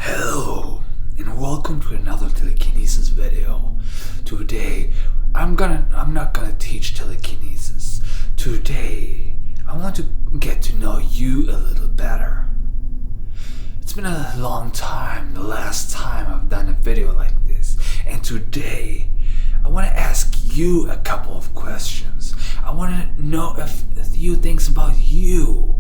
Hello, and welcome to another Telekinesis video. Today, I'm not gonna teach telekinesis. Today, I want to get to know you a little better. It's been a long time, the last time I've done a video like this, and today, I want to ask you a couple of questions. I want to know a few things about you.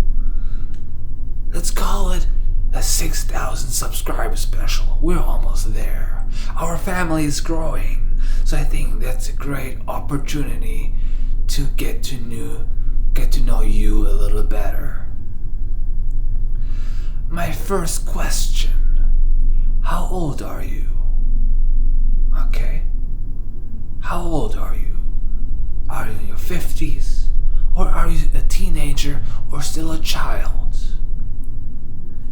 Let's call it a 6,000 subscriber special. We're almost there. Our family is growing, so I think that's a great opportunity to get to know you a little better. My first question: how old are you? Okay. How old are you? Are you in your 50s? Or are you a teenager or still a child?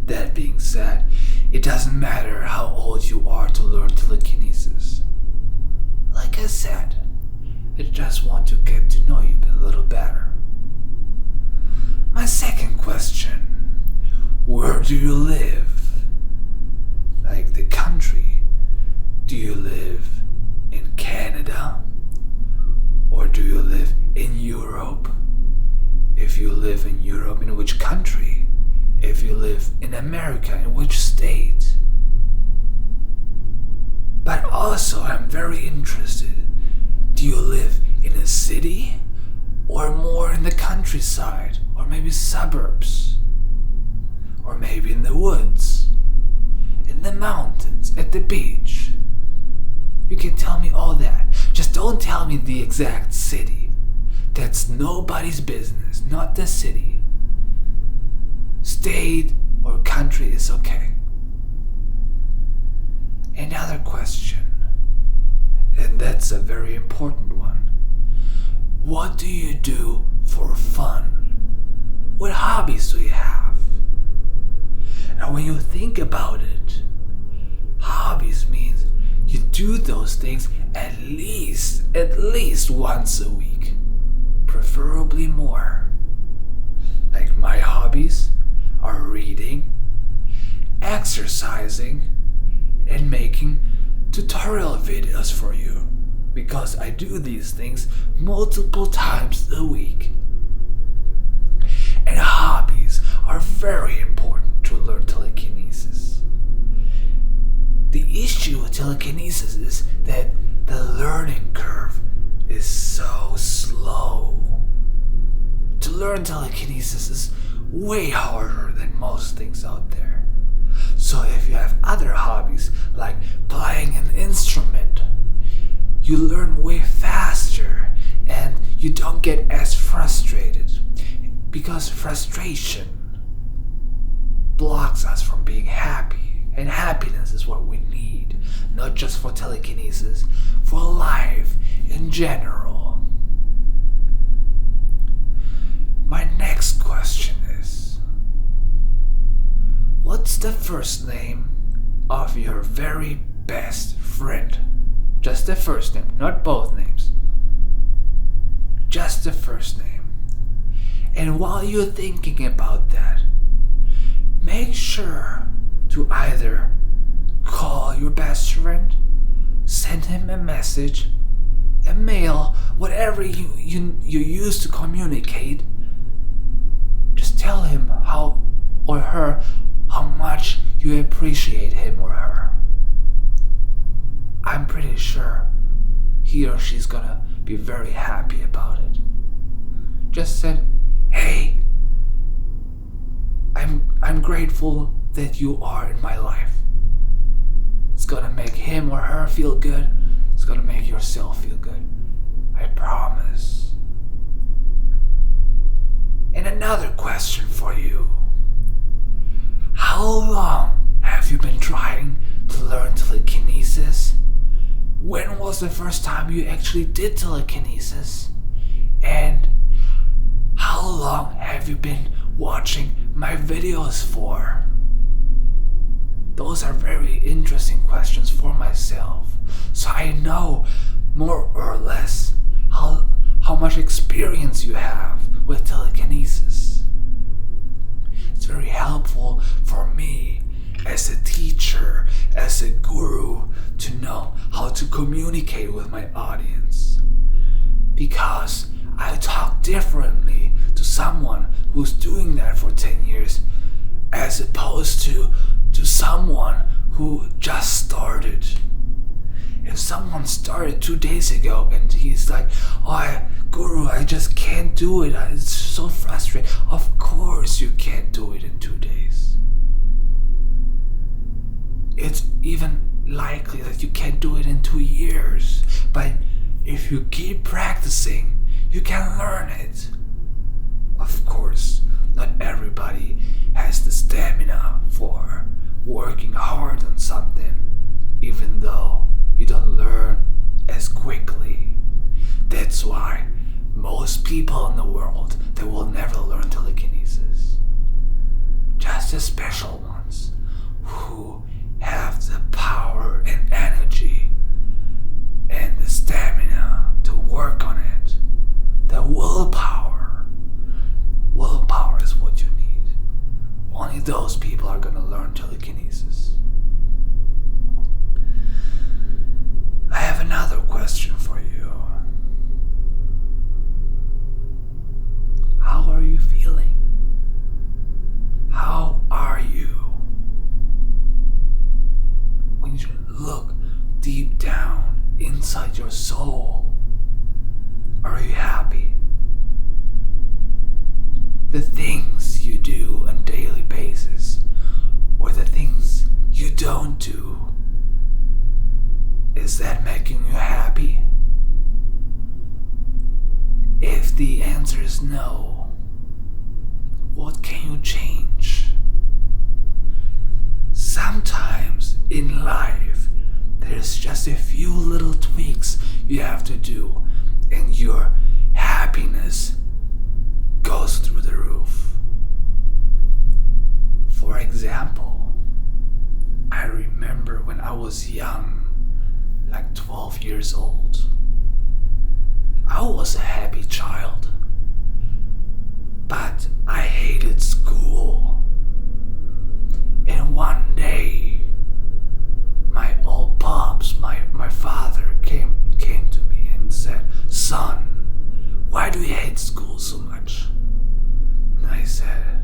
That being said, it doesn't matter how old you are to learn telekinesis. Like I said, I just want to get to know you a little better. My second question: where do you live? Like the country. Do you live in Canada? Or do you live in Europe? If you live in Europe, in which country? If you live in America, in which state? But also, I'm very interested. Do you live in a city? Or more in the countryside? Or maybe suburbs? Or maybe in the woods? In the mountains? At the beach? You can tell me all that. Just don't tell me the exact city. That's nobody's business, not the city. State or country is okay. Another question, and that's a very important one. What do you do for fun? What hobbies do you have? And when you think about it, hobbies means you do those things at least once a week, preferably more. Like my hobbies are reading, exercising, and making tutorial videos for you, because I do these things multiple times a week. And hobbies are very important to learn telekinesis. The issue with telekinesis is that the learning curve is so slow. To learn telekinesis is way harder than most things out there. So if you have other hobbies like playing an instrument, you learn way faster and you don't get as frustrated, because frustration blocks us from being happy. And happiness is what we need, not just for telekinesis, for life in general. My next question is: what's the first name of your very best friend? Just the first name, not both names. Just the first name. And while you're thinking about that, make sure to either call your best friend, send him a message, a mail, whatever you use to communicate. Just tell him how much you appreciate him or her. I'm pretty sure he or she's gonna be very happy about it. Just said, hey, I'm grateful that you are in my life. It's gonna make him or her feel good. It's gonna make yourself feel good. I promise. And another question for you: how long have you been trying to learn telekinesis? When was the first time you actually did telekinesis? And how long have you been watching my videos for? Those are very interesting questions for myself, so I know more or less how much experience you have with telekinesis. It's very helpful for me as a teacher as a guru to know how to communicate with my audience. Because I talk differently to someone who's doing that for 10 years as opposed to someone who just started. If someone started 2 days ago and he's like, "Oh, Guru, I just can't do it. It's so frustrating." Of course you can't do it in 2 days. It's even likely that you can't do it in 2 years. But if you keep practicing, you can learn it. Of course, not everybody has the stamina for working hard on something, even though you don't learn as quickly. That's why most people in the world, they will never learn telekinesis. Just the special ones who have the power and energy and the stamina to work on it. The willpower. Willpower is what you need. Only those people are gonna learn telekinesis. I have another question for you. How are you feeling? How are you? When you look deep down inside your soul, are you happy? The things you do on a daily basis, or the things you don't do, is that making you happy? If the answer is no, what can you change? Sometimes in life, there's just a few little tweaks you have to do, and your happiness goes through the roof. For example, I remember when I was young, like 12 years old. I was a happy child, but I hated school. And one day, my old pops, my father came to me and said, "Son, why do you hate school so much?" And I said,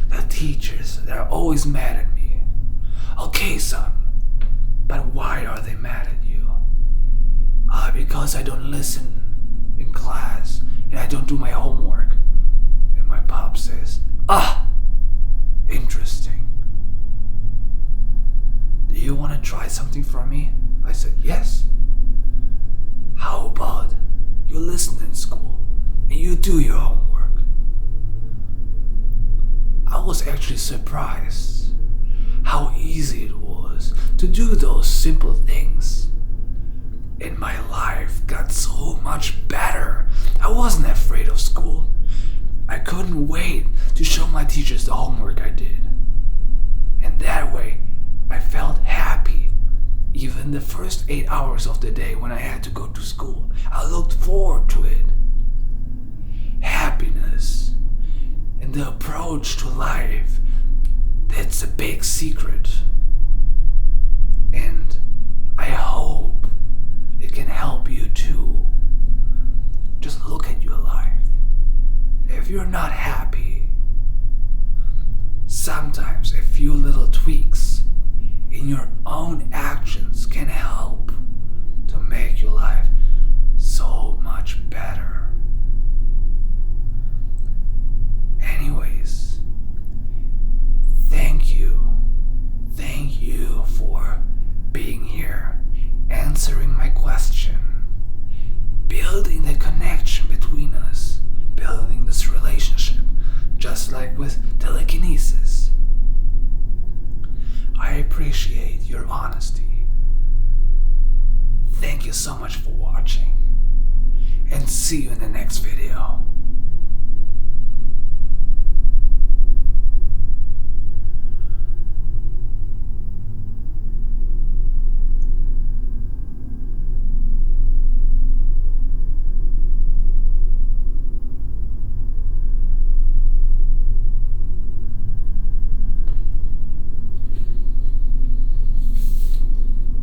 "The teachers, they're always mad at me." "Okay, son, but why are they mad at you?" Because I don't listen in class and I don't do my homework." And my pop says, "Interesting. Do you want to try something from me?" I said, "Yes." "How about you listen in school and you do your homework?" I was actually surprised how easy it was to do those simple things. And my life got so much better. I wasn't afraid of school. I couldn't wait to show my teachers the homework I did. And that way, I felt happy. Even the first 8 hours of the day when I had to go to school, I looked forward to it. Happiness and the approach to life, that's a big secret. And I hope it can help you too. Just look at your life. If you're not happy, sometimes a few little tweaks in your own actions can help to make your life so much better. Anyways, thank you. Thank you for being here, answering my question, building the connection between us, building this relationship, just like with telekinesis. I appreciate your honesty. Thank you so much for watching, and see you in the next video.